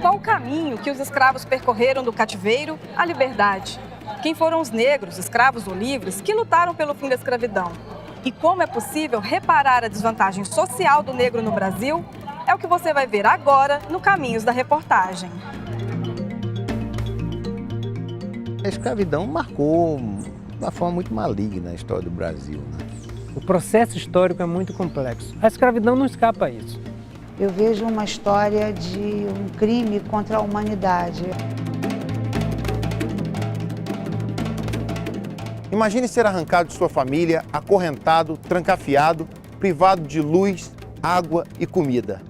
qual o caminho que os escravos percorreram do cativeiro à liberdade? Quem foram os negros, escravos ou livres, que lutaram pelo fim da escravidão? E como é possível reparar a desvantagem social do negro no Brasil? É o que você vai ver agora no Caminhos da Reportagem. A escravidão marcou de uma forma muito maligna a história do Brasil, né? O processo histórico é muito complexo. A escravidão não escapa a isso. Eu vejo uma história de um crime contra a humanidade. Imagine ser arrancado de sua família, acorrentado, trancafiado, privado de luz, água e comida.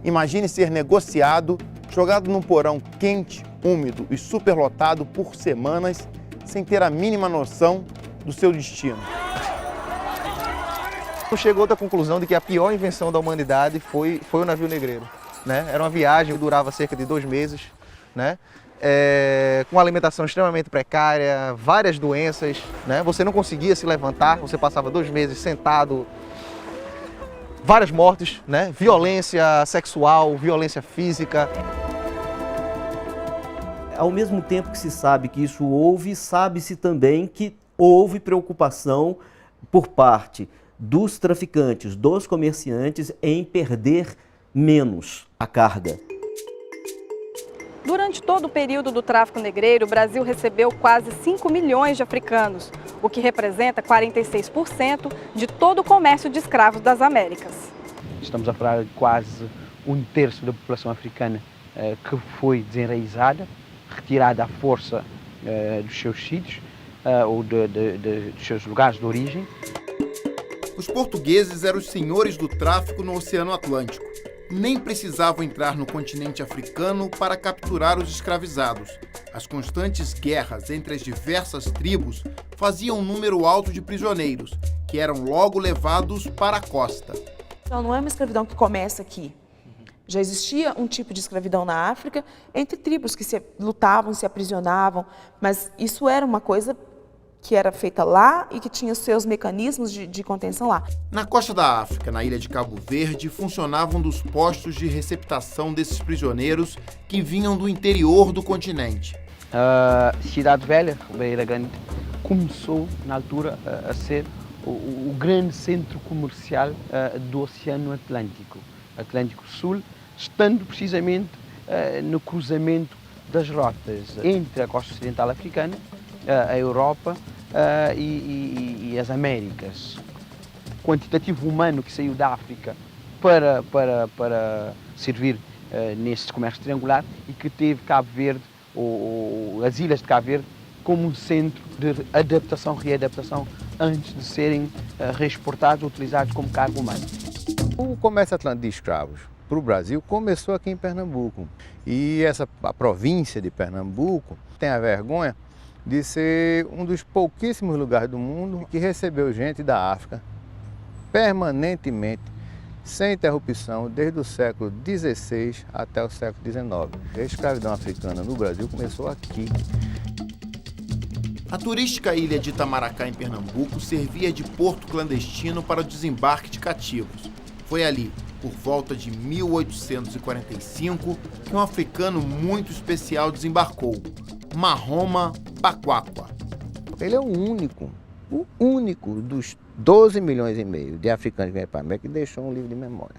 Imagine ser negociado, jogado num porão quente, úmido e superlotado por semanas, sem ter a mínima noção do seu destino. Chegou à conclusão de que a pior invenção da humanidade foi o navio negreiro, né? Era uma viagem que durava cerca de 2 meses, né? Com alimentação extremamente precária, várias doenças, né? Você não conseguia se levantar, você passava 2 meses sentado, várias mortes, né? Violência sexual, violência física. Ao mesmo tempo que se sabe que isso houve, sabe-se também que houve preocupação por parte dos traficantes, dos comerciantes, em perder menos a carga. Durante todo o período do tráfico negreiro, o Brasil recebeu quase 5 milhões de africanos, o que representa 46% de todo o comércio de escravos das Américas. Estamos a falar de quase 1/3 da população africana que foi desenraizada, retirada à força dos seus sítios ou dos seus lugares de origem. Os portugueses eram os senhores do tráfico no Oceano Atlântico. Nem precisavam entrar no continente africano para capturar os escravizados. As constantes guerras entre as diversas tribos faziam um número alto de prisioneiros, que eram logo levados para a costa. Então, não é uma escravidão que começa aqui. Já existia um tipo de escravidão na África entre tribos que se lutavam, se aprisionavam, mas isso era uma coisa que era feita lá e que tinha seus mecanismos de contenção lá. Na costa da África, na ilha de Cabo Verde, funcionavam dos postos de receptação desses prisioneiros que vinham do interior do continente. A Cidade Velha, Beira Grande, começou na altura a ser o grande centro comercial do Oceano Atlântico, Atlântico Sul, estando precisamente no cruzamento das rotas entre a costa ocidental africana, a Europa e as Américas. O quantitativo humano que saiu da África para servir nesse comércio triangular e que teve Cabo Verde, ou as ilhas de Cabo Verde, como um centro de adaptação, readaptação, antes de serem reexportados ou utilizados como carga humana. O comércio atlântico de escravos para o Brasil começou aqui em Pernambuco. E a província de Pernambuco tem a vergonha de ser um dos pouquíssimos lugares do mundo que recebeu gente da África permanentemente, sem interrupção, desde o século XVI até o século XIX. A escravidão africana no Brasil começou aqui. A turística ilha de Itamaracá, em Pernambuco, servia de porto clandestino para o desembarque de cativos. Foi ali, por volta de 1845, que um africano muito especial desembarcou, Mahoma Bakwakwa. Ele é o único dos 12 milhões e meio de africanos que vieram para a América que deixou um livro de memória.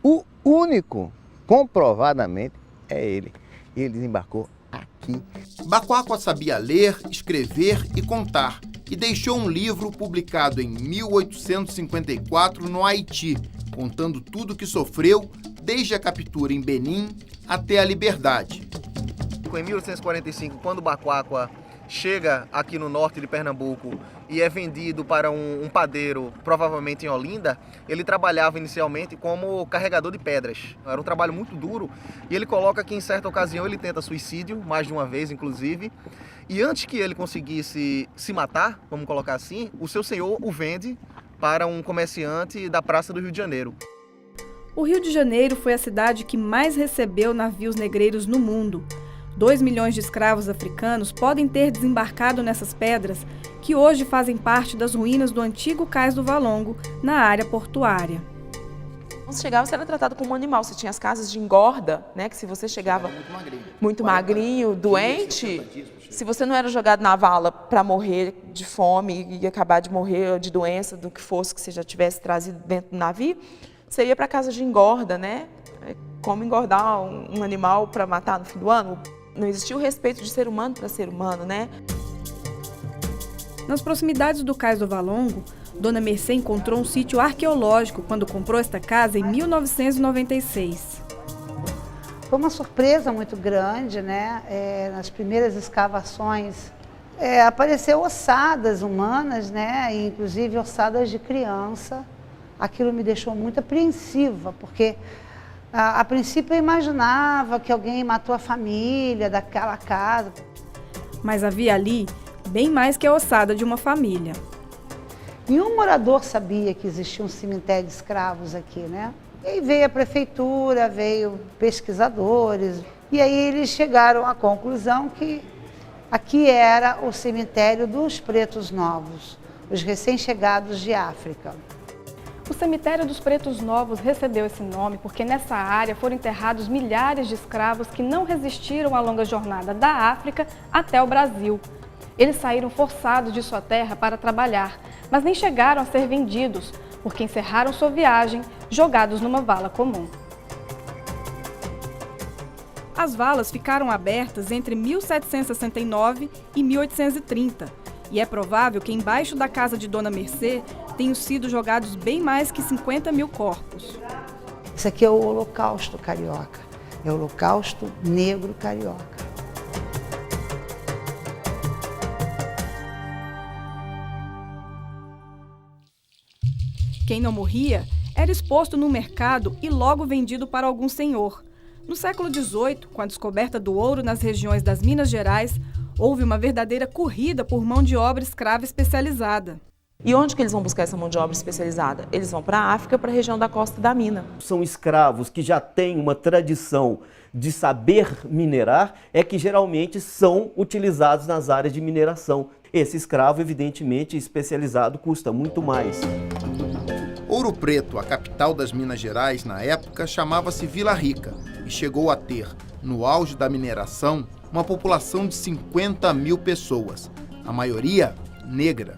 O único, comprovadamente, é ele. E ele desembarcou aqui. Bakwakwa sabia ler, escrever e contar e deixou um livro publicado em 1854 no Haiti, contando tudo o que sofreu desde a captura em Benin até a liberdade. Em 1845, quando Bakwakwa chega aqui no norte de Pernambuco e é vendido para um padeiro, provavelmente em Olinda, ele trabalhava inicialmente como carregador de pedras. Era um trabalho muito duro e ele coloca que em certa ocasião ele tenta suicídio, mais de uma vez inclusive, e antes que ele conseguisse se matar, vamos colocar assim, o seu senhor o vende para um comerciante da Praça do Rio de Janeiro. O Rio de Janeiro foi a cidade que mais recebeu navios negreiros no mundo. 2 milhões de escravos africanos podem ter desembarcado nessas pedras, que hoje fazem parte das ruínas do antigo Cais do Valongo, na área portuária. Você chegava, você era tratado como um animal. Você tinha as casas de engorda, né? Que se você chegava muito magrinho, doente, se você não era jogado na vala para morrer de fome e acabar de morrer de doença, do que fosse que você já tivesse trazido dentro do navio, você ia para a casa de engorda, né? Como engordar um animal para matar no fim do ano. Não existia o respeito de ser humano para ser humano, né? Nas proximidades do Cais do Valongo, Dona Mercê encontrou um sítio arqueológico quando comprou esta casa em 1996. Foi uma surpresa muito grande, né? Nas primeiras escavações apareceu ossadas humanas, né? E, inclusive ossadas de criança. Aquilo me deixou muito apreensiva, porque a princípio eu imaginava que alguém matou a família daquela casa. Mas havia ali bem mais que a ossada de uma família. Nenhum morador sabia que existia um cemitério de escravos aqui, né? E aí veio a prefeitura, veio pesquisadores, e aí eles chegaram à conclusão que aqui era o cemitério dos Pretos Novos, os recém-chegados de África. O cemitério dos Pretos Novos recebeu esse nome porque nessa área foram enterrados milhares de escravos que não resistiram à longa jornada da África até o Brasil. Eles saíram forçados de sua terra para trabalhar, mas nem chegaram a ser vendidos, porque encerraram sua viagem jogados numa vala comum. As valas ficaram abertas entre 1769 e 1830, e é provável que embaixo da casa de Dona Mercê tenham sido jogados bem mais que 50 mil corpos. Isso aqui é o Holocausto Carioca, é o Holocausto Negro Carioca. Quem não morria era exposto no mercado e logo vendido para algum senhor. No século XVIII, com a descoberta do ouro nas regiões das Minas Gerais, houve uma verdadeira corrida por mão de obra escrava especializada. E onde que eles vão buscar essa mão de obra especializada? Eles vão para a África, para a região da costa da mina. São escravos que já têm uma tradição de saber minerar, é que geralmente são utilizados nas áreas de mineração. Esse escravo, evidentemente, especializado, custa muito mais. Ouro Preto, a capital das Minas Gerais, na época, chamava-se Vila Rica e chegou a ter, no auge da mineração, uma população de 50 mil pessoas, a maioria negra.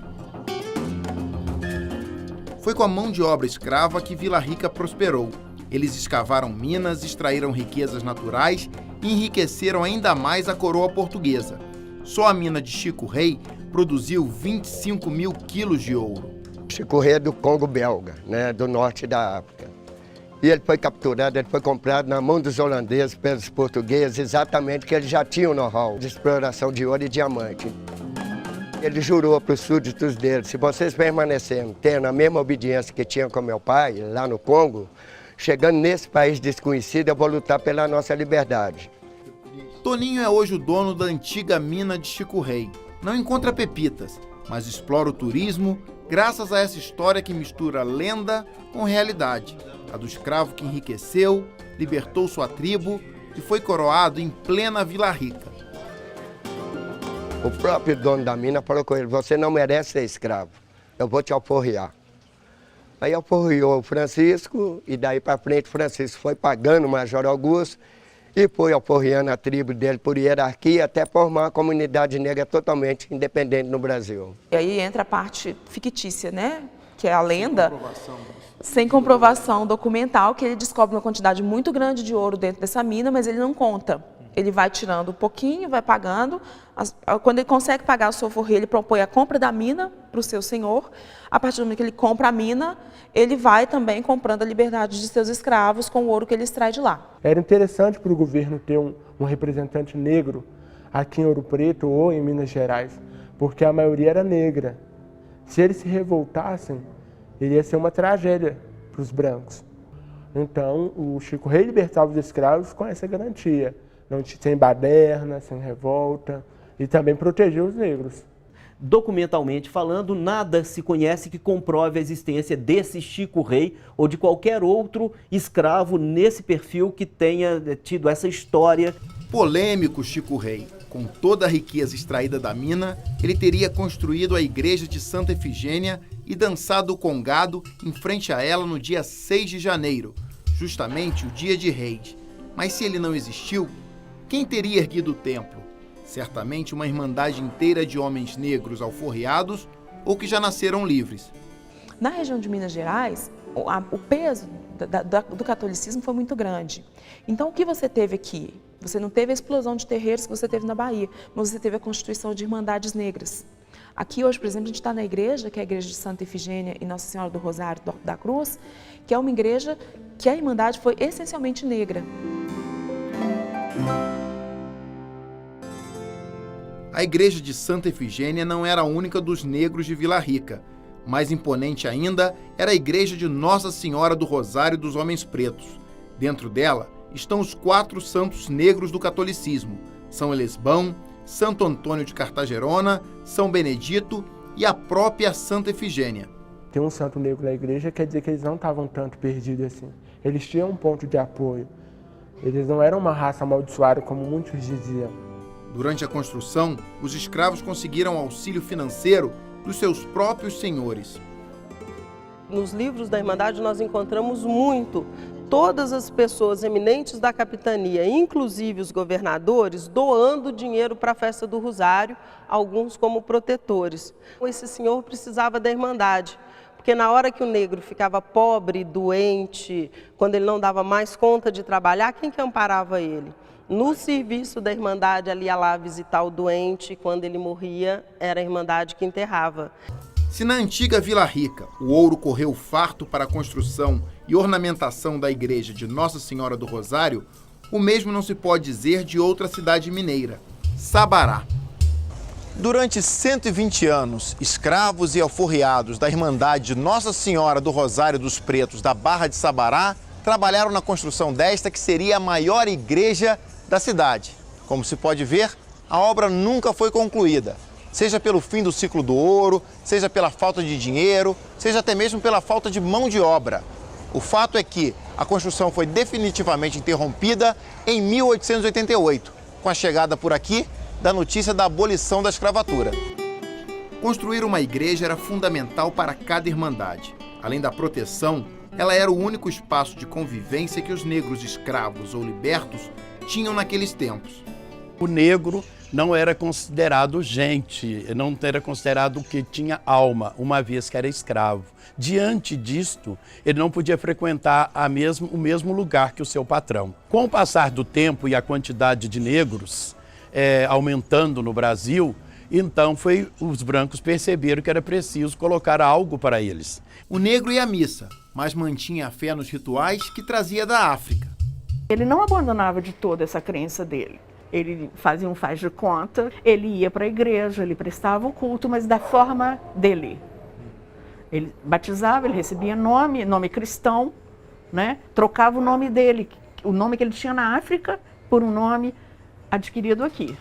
Foi com a mão de obra escrava que Vila Rica prosperou. Eles escavaram minas, extraíram riquezas naturais e enriqueceram ainda mais a coroa portuguesa. Só a mina de Chico Rei produziu 25 mil quilos de ouro. Chico Rei é do Congo belga, né, do norte da África. E ele foi capturado, ele foi comprado na mão dos holandeses, pelos portugueses, exatamente porque eles já tinham know-how de exploração de ouro e diamante. Ele jurou para os súditos dele, se vocês permanecerem tendo a mesma obediência que tinham com meu pai, lá no Congo, chegando nesse país desconhecido, eu vou lutar pela nossa liberdade. Toninho é hoje o dono da antiga mina de Chico Rei. Não encontra pepitas, mas explora o turismo graças a essa história que mistura lenda com realidade. A do escravo que enriqueceu, libertou sua tribo e foi coroado em plena Vila Rica. O próprio dono da mina falou com ele, você não merece ser escravo, eu vou te alforriar. Aí alforriou o Francisco e daí para frente o Francisco foi pagando o Major Augusto e foi alforriando a tribo dele por hierarquia até formar uma comunidade negra totalmente independente no Brasil. E aí entra a parte fictícia, né? Que é a lenda, sem comprovação documental, que ele descobre uma quantidade muito grande de ouro dentro dessa mina, mas ele não conta. Ele vai tirando um pouquinho, vai pagando. Quando ele consegue pagar o seu alforria, ele propõe a compra da mina para o seu senhor. A partir do momento que ele compra a mina, ele vai também comprando a liberdade de seus escravos com o ouro que ele extrai de lá. Era interessante para o governo ter um representante negro aqui em Ouro Preto ou em Minas Gerais, porque a maioria era negra. Se eles se revoltassem, iria ser uma tragédia para os brancos. Então, o Chico Rei libertava os escravos com essa garantia. Não sem baderna, sem revolta, e também proteger os negros. Documentalmente falando, nada se conhece que comprove a existência desse Chico Rei ou de qualquer outro escravo nesse perfil que tenha tido essa história. Polêmico Chico Rei. Com toda a riqueza extraída da mina, ele teria construído a igreja de Santa Efigênia e dançado o congado em frente a ela no dia 6 de janeiro, justamente o dia de Reis. Mas se ele não existiu, quem teria erguido o templo? Certamente uma irmandade inteira de homens negros alforriados ou que já nasceram livres. Na região de Minas Gerais, o peso do catolicismo foi muito grande. Então, o que você teve aqui? Você não teve a explosão de terreiros que você teve na Bahia, mas você teve a constituição de irmandades negras. Aqui hoje, por exemplo, a gente está na igreja, que é a igreja de Santa Efigênia e Nossa Senhora do Rosário da Cruz, que é uma igreja que a irmandade foi essencialmente negra. A igreja de Santa Efigênia não era a única dos negros de Vila Rica. Mais imponente ainda era a igreja de Nossa Senhora do Rosário dos Homens Pretos. Dentro dela estão os 4 santos negros do catolicismo: São Elesbão, Santo Antônio de Cartagerona, São Benedito e a própria Santa Efigênia. Tem um santo negro na igreja, quer dizer que eles não estavam tanto perdidos assim. Eles tinham um ponto de apoio. Eles não eram uma raça amaldiçoada, como muitos diziam. Durante a construção, os escravos conseguiram auxílio financeiro dos seus próprios senhores. Nos livros da Irmandade nós encontramos muito todas as pessoas eminentes da capitania, inclusive os governadores, doando dinheiro para a festa do Rosário, alguns como protetores. Esse senhor precisava da Irmandade, porque na hora que o negro ficava pobre, doente, quando ele não dava mais conta de trabalhar, quem que amparava ele? No serviço da Irmandade, ali ia lá visitar o doente, quando ele morria, era a Irmandade que enterrava. Se na antiga Vila Rica o ouro correu farto para a construção e ornamentação da igreja de Nossa Senhora do Rosário, o mesmo não se pode dizer de outra cidade mineira, Sabará. Durante 120 anos, escravos e alforriados da Irmandade de Nossa Senhora do Rosário dos Pretos da Barra de Sabará trabalharam na construção desta que seria a maior igreja da cidade. Como se pode ver, a obra nunca foi concluída, seja pelo fim do ciclo do ouro, seja pela falta de dinheiro, seja até mesmo pela falta de mão de obra. O fato é que a construção foi definitivamente interrompida em 1888, com a chegada por aqui da notícia da abolição da escravatura. Construir uma igreja era fundamental para cada irmandade. Além da proteção, ela era o único espaço de convivência que os negros escravos ou libertos tinham naqueles tempos. O negro não era considerado gente, não era considerado que tinha alma, uma vez que era escravo. Diante disto, ele não podia frequentar o mesmo lugar que o seu patrão. Com o passar do tempo e a quantidade de negros aumentando no Brasil, então os brancos perceberam que era preciso colocar algo para eles. O negro ia à missa, mas mantinha a fé nos rituais que trazia da África. Ele não abandonava de toda essa crença dele. Ele fazia um faz de conta, ele ia para a igreja, ele prestava o culto, mas da forma dele. Ele batizava, ele recebia nome cristão, né? Trocava o nome dele, o nome que ele tinha na África, por um nome adquirido aqui.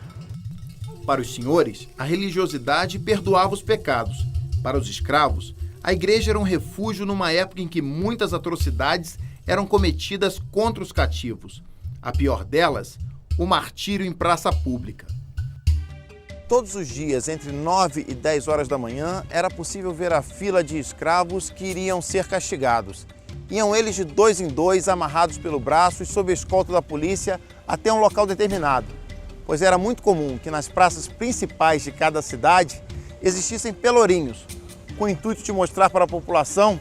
Para os senhores, a religiosidade perdoava os pecados. Para os escravos, a igreja era um refúgio numa época em que muitas atrocidades eram cometidas contra os cativos. A pior delas, o martírio em praça pública. Todos os dias, entre 9 e 10 horas da manhã, era possível ver a fila de escravos que iriam ser castigados. Iam eles de 2 em 2, amarrados pelo braço e sob a escolta da polícia até um local determinado, pois era muito comum que nas praças principais de cada cidade existissem pelourinhos, com o intuito de mostrar para a população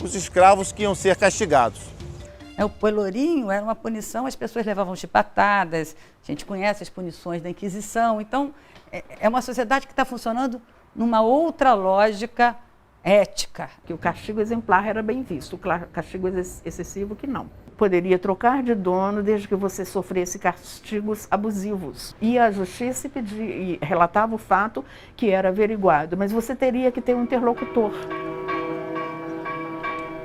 os escravos que iam ser castigados. O pelourinho era uma punição, as pessoas levavam chibatadas, a gente conhece as punições da Inquisição, então é uma sociedade que está funcionando numa outra lógica ética. Que o castigo exemplar era bem visto, o castigo excessivo que não. Poderia trocar de dono desde que você sofresse castigos abusivos. Ia à justiça e relatava o fato que era averiguado, mas você teria que ter um interlocutor.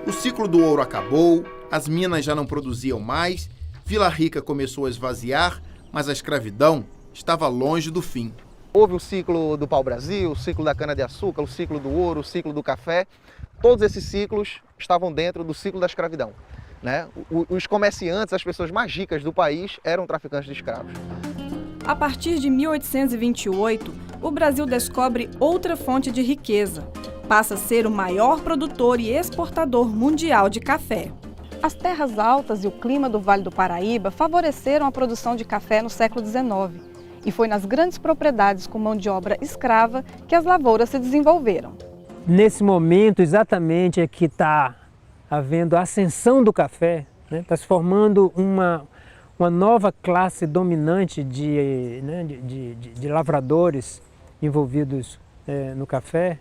O ciclo do ouro acabou, as minas já não produziam mais, Vila Rica começou a esvaziar, mas a escravidão estava longe do fim. Houve o ciclo do pau-brasil, o ciclo da cana-de-açúcar, o ciclo do ouro, o ciclo do café. Todos esses ciclos estavam dentro do ciclo da escravidão, né? Os comerciantes, as pessoas mais ricas do país, eram traficantes de escravos. A partir de 1828, o Brasil descobre outra fonte de riqueza, passa a ser o maior produtor e exportador mundial de café. As terras altas e o clima do Vale do Paraíba favoreceram a produção de café no século XIX. E foi nas grandes propriedades com mão de obra escrava que as lavouras se desenvolveram. Nesse momento, exatamente, é que está havendo a ascensão do café, né? Está se formando uma nova classe dominante de lavradores envolvidos no café,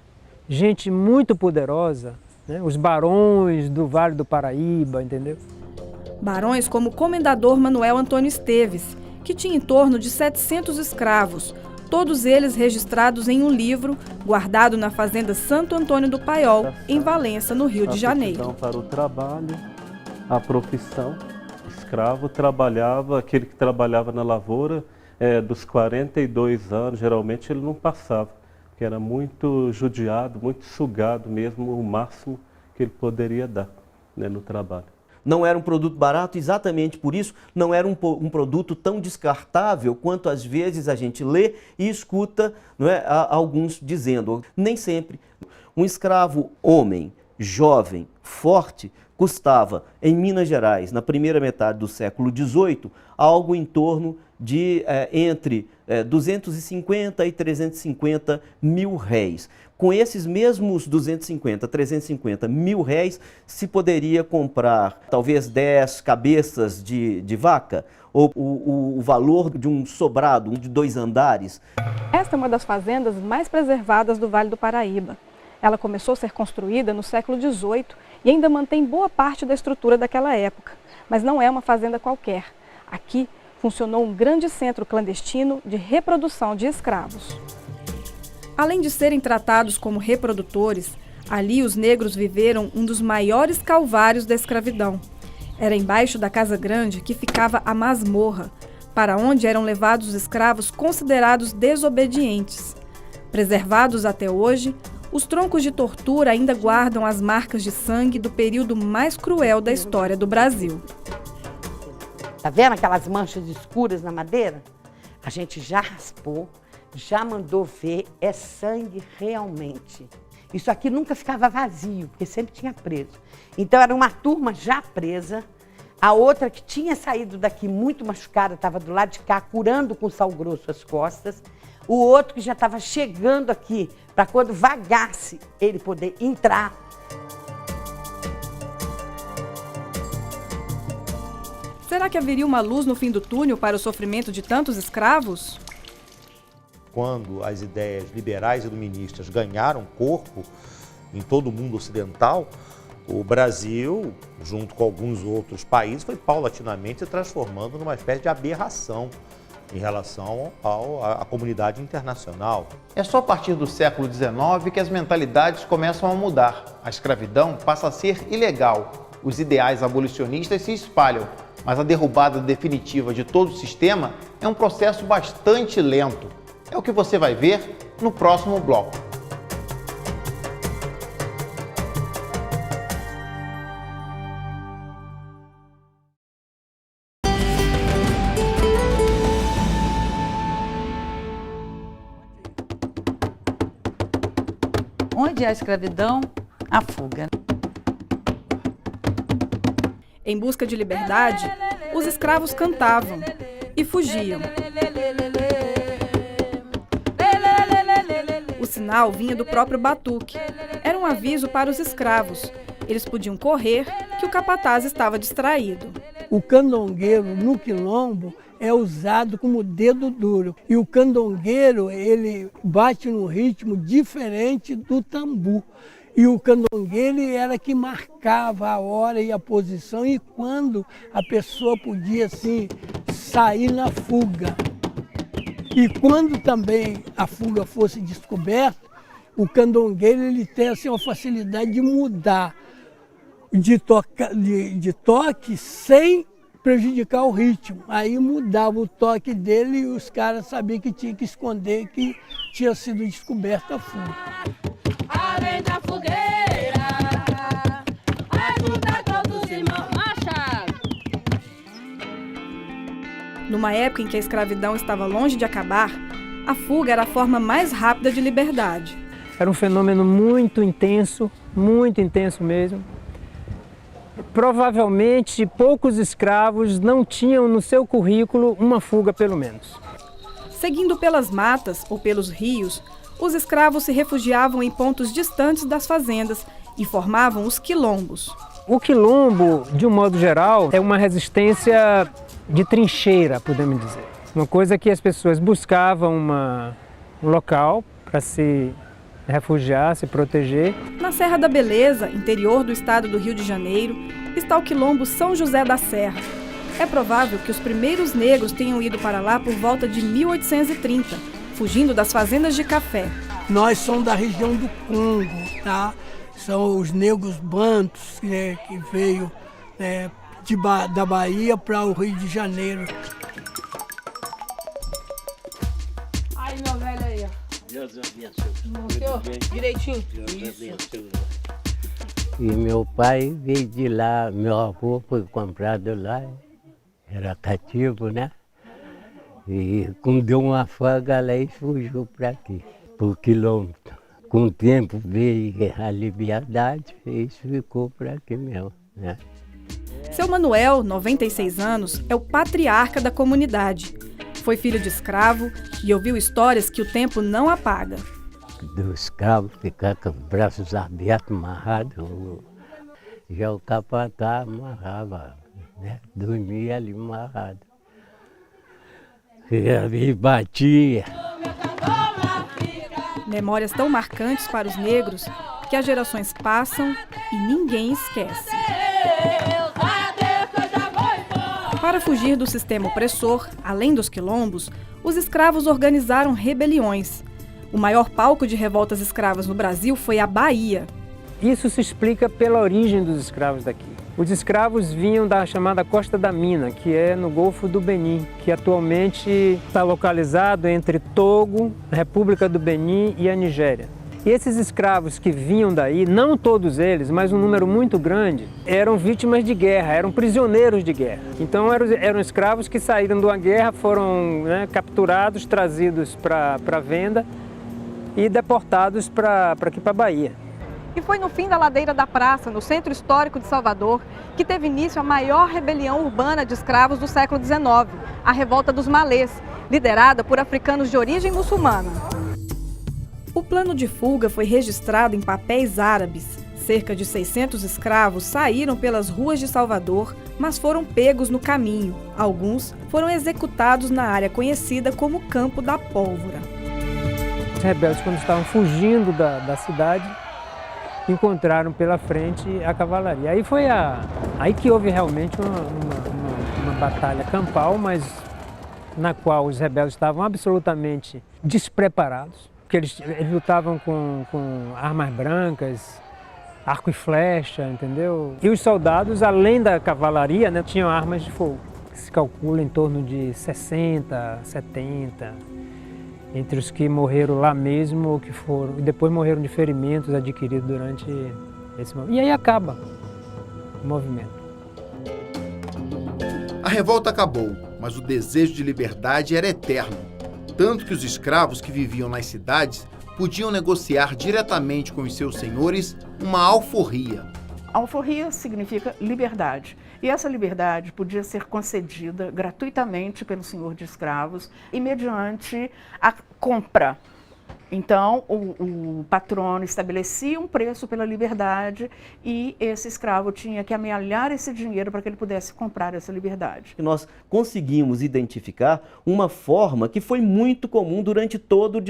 gente muito poderosa, né? Os barões do Vale do Paraíba, entendeu? Barões como o comendador Manuel Antônio Esteves, que tinha em torno de 700 escravos, todos eles registrados em um livro guardado na fazenda Santo Antônio do Paiol, em Valença, no Rio de Janeiro. Para o trabalho, a profissão, escravo trabalhava, aquele que trabalhava na lavoura, dos 42 anos, geralmente ele não passava, porque era muito judiado, muito sugado mesmo, o máximo que ele poderia dar, né, no trabalho. Não era um produto barato, exatamente por isso não era um produto tão descartável quanto às vezes a gente lê e escuta, não é, alguns dizendo. Nem sempre. Um escravo homem, jovem, forte, custava em Minas Gerais, na primeira metade do século XVIII, algo em torno de entre 250 e 350 mil réis. Com esses mesmos 250, 350 mil réis, se poderia comprar talvez 10 cabeças de vaca, ou o valor de um sobrado de 2 andares. Esta é uma das fazendas mais preservadas do Vale do Paraíba. Ela começou a ser construída no século XVIII e ainda mantém boa parte da estrutura daquela época. Mas não é uma fazenda qualquer. Aqui funcionou um grande centro clandestino de reprodução de escravos. Além de serem tratados como reprodutores, ali os negros viveram um dos maiores calvários da escravidão. Era embaixo da Casa Grande que ficava a masmorra, para onde eram levados os escravos considerados desobedientes. Preservados até hoje, os troncos de tortura ainda guardam as marcas de sangue do período mais cruel da história do Brasil. Tá vendo aquelas manchas escuras na madeira? A gente já raspou, já mandou ver, é sangue realmente. Isso aqui nunca ficava vazio, porque sempre tinha preso. Então era uma turma já presa, a outra que tinha saído daqui muito machucada, estava do lado de cá, curando com sal grosso as costas. O outro que já estava chegando aqui, para quando vagasse, ele poder entrar. Será que haveria uma luz no fim do túnel para o sofrimento de tantos escravos? Quando as ideias liberais e iluministas ganharam corpo em todo o mundo ocidental, o Brasil, junto com alguns outros países, foi paulatinamente se transformando numa espécie de aberração em relação à comunidade internacional. É só a partir do século XIX que as mentalidades começam a mudar. A escravidão passa a ser ilegal. Os ideais abolicionistas se espalham, mas a derrubada definitiva de todo o sistema é um processo bastante lento. É o que você vai ver no próximo bloco. Onde há escravidão, há fuga. Em busca de liberdade, os escravos cantavam e fugiam. O sinal vinha do próprio batuque. Era um aviso para os escravos. Eles podiam correr, que o capataz estava distraído. O candongueiro no quilombo é usado como dedo duro. E o candongueiro, ele bate num ritmo diferente do tambu. E o candongueiro era que marcava a hora e a posição e quando a pessoa podia assim, sair na fuga. E quando também a fuga fosse descoberta, o candongueiro ele tem assim, uma facilidade de mudar de toque sem prejudicar o ritmo. Aí mudava o toque dele e os caras sabiam que tinha que esconder que tinha sido descoberta a fuga. Além da fogueira, ajuda todos irmãos, marcha! Numa época em que a escravidão estava longe de acabar, a fuga era a forma mais rápida de liberdade. Era um fenômeno muito intenso mesmo. Provavelmente poucos escravos não tinham no seu currículo uma fuga pelo menos. Seguindo pelas matas ou pelos rios, os escravos se refugiavam em pontos distantes das fazendas e formavam os quilombos. O quilombo, de um modo geral, é uma resistência de trincheira, podemos dizer. Uma coisa que as pessoas buscavam um local para se refugiar, se proteger. Na Serra da Beleza, interior do estado do Rio de Janeiro, está o quilombo São José da Serra. É provável que os primeiros negros tenham ido para lá por volta de 1830, fugindo das fazendas de café. Nós somos da região do Congo, tá? São os negros bantos, né, que veio da Bahia para o Rio de Janeiro. Aí, meu velho aí, ó. Deus abençoe. Direitinho? Isso. E meu pai veio de lá, meu avô foi comprado lá, era cativo, né? E quando deu uma folga lá e fugiu para aqui, por quilômetro. Com o tempo veio a liberdade e isso ficou por aqui mesmo, né? Seu Manuel, 96 anos, é o patriarca da comunidade. Foi filho de escravo e ouviu histórias que o tempo não apaga. Do escravo ficar com os braços abertos, amarrados. Já o capataz amarrava, né? Dormia ali amarrado. E batia. Memórias tão marcantes para os negros que as gerações passam e ninguém esquece. Para fugir do sistema opressor, além dos quilombos, os escravos organizaram rebeliões. O maior palco de revoltas escravas no Brasil foi a Bahia. Isso se explica pela origem dos escravos daqui. Os escravos vinham da chamada Costa da Mina, que é no Golfo do Benin, que atualmente está localizado entre Togo, a República do Benin e a Nigéria. E esses escravos que vinham daí, não todos eles, mas um número muito grande, eram vítimas de guerra, eram prisioneiros de guerra. Então eram escravos que saíram de uma guerra, foram capturados, trazidos para venda e deportados para aqui para a Bahia. E foi no fim da Ladeira da Praça, no centro histórico de Salvador, que teve início a maior rebelião urbana de escravos do século XIX, a Revolta dos Malês, liderada por africanos de origem muçulmana. O plano de fuga foi registrado em papéis árabes. Cerca de 600 escravos saíram pelas ruas de Salvador, mas foram pegos no caminho. Alguns foram executados na área conhecida como Campo da Pólvora. Os rebeldes, quando estavam fugindo da cidade, encontraram pela frente a cavalaria. Aí foi aí que houve realmente uma batalha campal, mas na qual os rebeldes estavam absolutamente despreparados, porque eles lutavam com armas brancas, arco e flecha, entendeu? E os soldados, além da cavalaria, tinham armas de fogo. Se calcula em torno de 60, 70, entre os que morreram lá mesmo ou que foram, e depois morreram de ferimentos adquiridos durante esse momento. E aí acaba o movimento. A revolta acabou, mas o desejo de liberdade era eterno. Tanto que os escravos que viviam nas cidades podiam negociar diretamente com os seus senhores uma alforria. Alforria significa liberdade. E essa liberdade podia ser concedida gratuitamente pelo senhor de escravos e mediante a compra. Então, o patrono estabelecia um preço pela liberdade e esse escravo tinha que amealhar esse dinheiro para que ele pudesse comprar essa liberdade. Nós conseguimos identificar uma forma que foi muito comum durante todo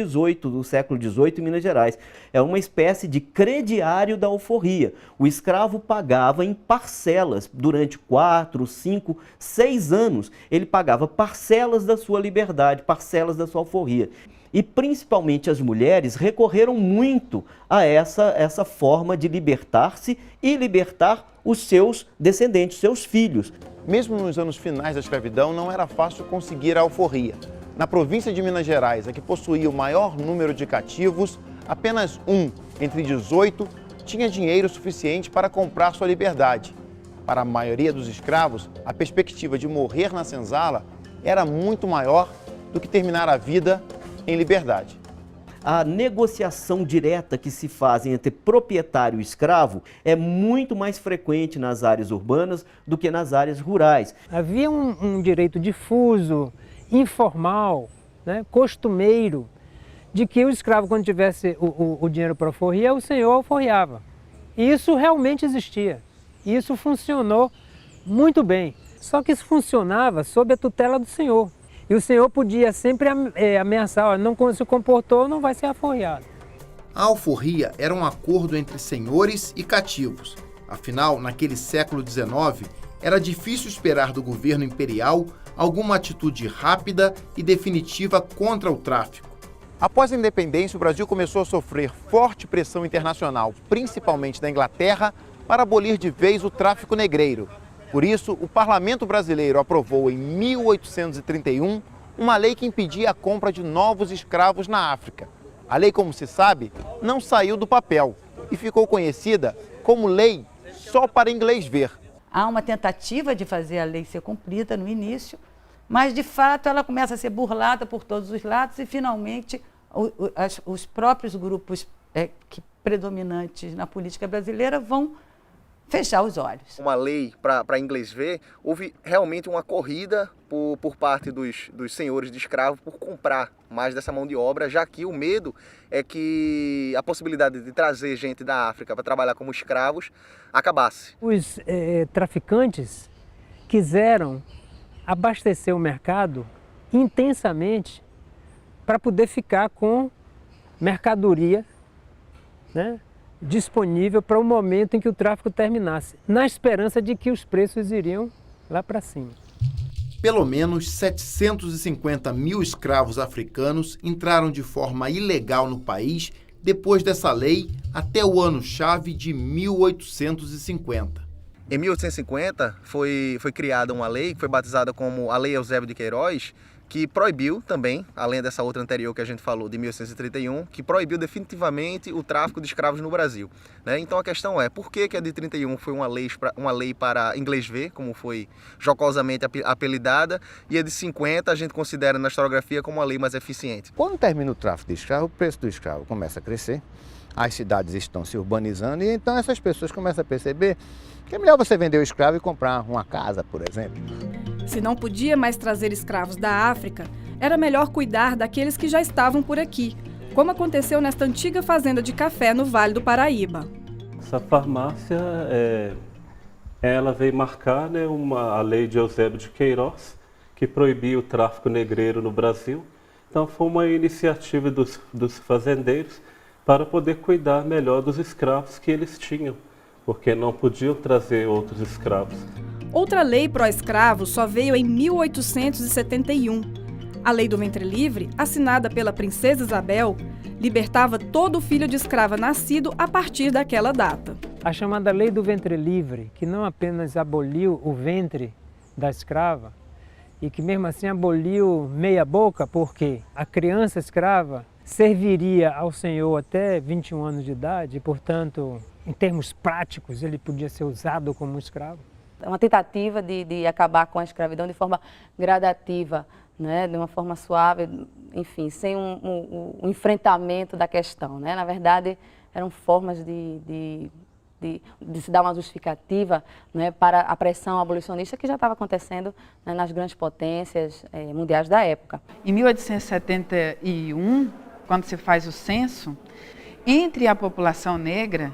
o século XVIII em Minas Gerais. É uma espécie de crediário da alforria. O escravo pagava em parcelas durante 4, 5, 6 anos. Ele pagava parcelas da sua liberdade, parcelas da sua alforria. E principalmente as mulheres recorreram muito a essa forma de libertar-se e libertar os seus descendentes, seus filhos. Mesmo nos anos finais da escravidão, não era fácil conseguir a alforria. Na província de Minas Gerais, a que possuía o maior número de cativos, apenas um entre 18 tinha dinheiro suficiente para comprar sua liberdade. Para a maioria dos escravos, a perspectiva de morrer na senzala era muito maior do que terminar a vida em liberdade. a negociação direta que se faz entre proprietário e escravo é muito mais frequente nas áreas urbanas do que nas áreas rurais. Havia um direito difuso, informal, né, costumeiro, de que o escravo, quando tivesse o dinheiro para alforria, o senhor alforriava. E isso realmente existia. E isso funcionou muito bem. Só que isso funcionava sob a tutela do senhor. E o senhor podia sempre ameaçar, ó, não se comportou, não vai ser alforriado. A alforria era um acordo entre senhores e cativos. Afinal, naquele século XIX, era difícil esperar do governo imperial alguma atitude rápida e definitiva contra o tráfico. Após a independência, o Brasil começou a sofrer forte pressão internacional, principalmente da Inglaterra, para abolir de vez o tráfico negreiro. Por isso, o Parlamento brasileiro aprovou em 1831 uma lei que impedia a compra de novos escravos na África. A lei, como se sabe, não saiu do papel e ficou conhecida como Lei Só para Inglês Ver. Há uma tentativa de fazer a lei ser cumprida no início, mas de fato ela começa a ser burlada por todos os lados e finalmente os próprios grupos predominantes na política brasileira vão fechar os olhos. Uma lei para inglês ver, houve realmente uma corrida por parte dos senhores de escravos por comprar mais dessa mão de obra, já que o medo é que a possibilidade de trazer gente da África para trabalhar como escravos acabasse. Os traficantes quiseram abastecer o mercado intensamente para poder ficar com mercadoria, né, disponível para o momento em que o tráfico terminasse, na esperança de que os preços iriam lá para cima. Pelo menos 750 mil escravos africanos entraram de forma ilegal no país depois dessa lei até o ano-chave de 1850. Em 1850 foi criada uma lei que foi batizada como a Lei Eusébio de Queiroz, que proibiu também, além dessa outra anterior que a gente falou, de 1831, que proibiu definitivamente o tráfico de escravos no Brasil. Né? Então a questão é, por que a de 31 foi uma lei para inglês ver, como foi jocosamente apelidada, e a de 50 a gente considera na historiografia como uma lei mais eficiente? Quando termina o tráfico de escravo, o preço do escravo começa a crescer, as cidades estão se urbanizando e então essas pessoas começam a perceber que é melhor você vender o escravo e comprar uma casa, por exemplo. Se não podia mais trazer escravos da África, era melhor cuidar daqueles que já estavam por aqui, como aconteceu nesta antiga fazenda de café no Vale do Paraíba. Essa farmácia, ela veio marcar, né, a lei de Eusébio de Queiroz, que proibia o tráfico negreiro no Brasil. Então foi uma iniciativa dos fazendeiros para poder cuidar melhor dos escravos que eles tinham, porque não podiam trazer outros escravos. Outra lei pró-escravo só veio em 1871. A Lei do Ventre Livre, assinada pela Princesa Isabel, libertava todo filho de escrava nascido a partir daquela data. A chamada Lei do Ventre Livre, que não apenas aboliu o ventre da escrava, e que mesmo assim aboliu meia boca, porque a criança escrava serviria ao senhor até 21 anos de idade, e, portanto, em termos práticos, ele podia ser usado como escravo. É uma tentativa de acabar com a escravidão de forma gradativa, né? De uma forma suave, enfim, sem um enfrentamento da questão. Né? Na verdade, eram formas de se dar uma justificativa, né, para a pressão abolicionista que já estava acontecendo, né, nas grandes potências mundiais da época. Em 1871, quando se faz o censo, entre a população negra,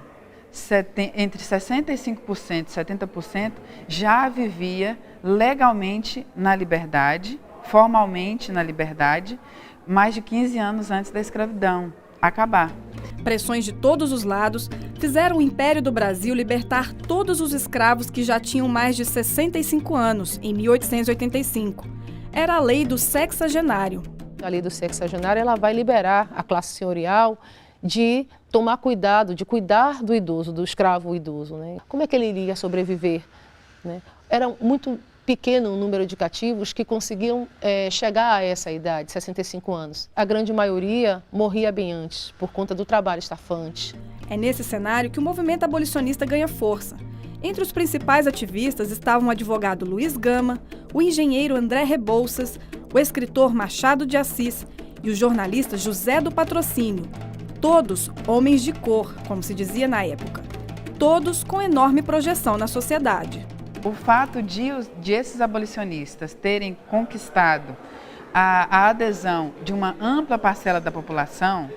entre 65% e 70% já vivia legalmente na liberdade, formalmente na liberdade, mais de 15 anos antes da escravidão acabar. Pressões de todos os lados fizeram o Império do Brasil libertar todos os escravos que já tinham mais de 65 anos, em 1885. Era a lei do sexagenário. A lei do sexagenário, ela vai liberar a classe senhorial de tomar cuidado, de cuidar do idoso, do escravo idoso. Né? Como é que ele iria sobreviver? Né? Era muito pequeno o número de cativos que conseguiam chegar a essa idade, 65 anos. A grande maioria morria bem antes, por conta do trabalho estafante. É nesse cenário que o movimento abolicionista ganha força. Entre os principais ativistas estavam o advogado Luiz Gama, o engenheiro André Rebouças, o escritor Machado de Assis e o jornalista José do Patrocínio. Todos homens de cor, como se dizia na época. Todos com enorme projeção na sociedade. O fato de esses abolicionistas terem conquistado a adesão de uma ampla parcela da população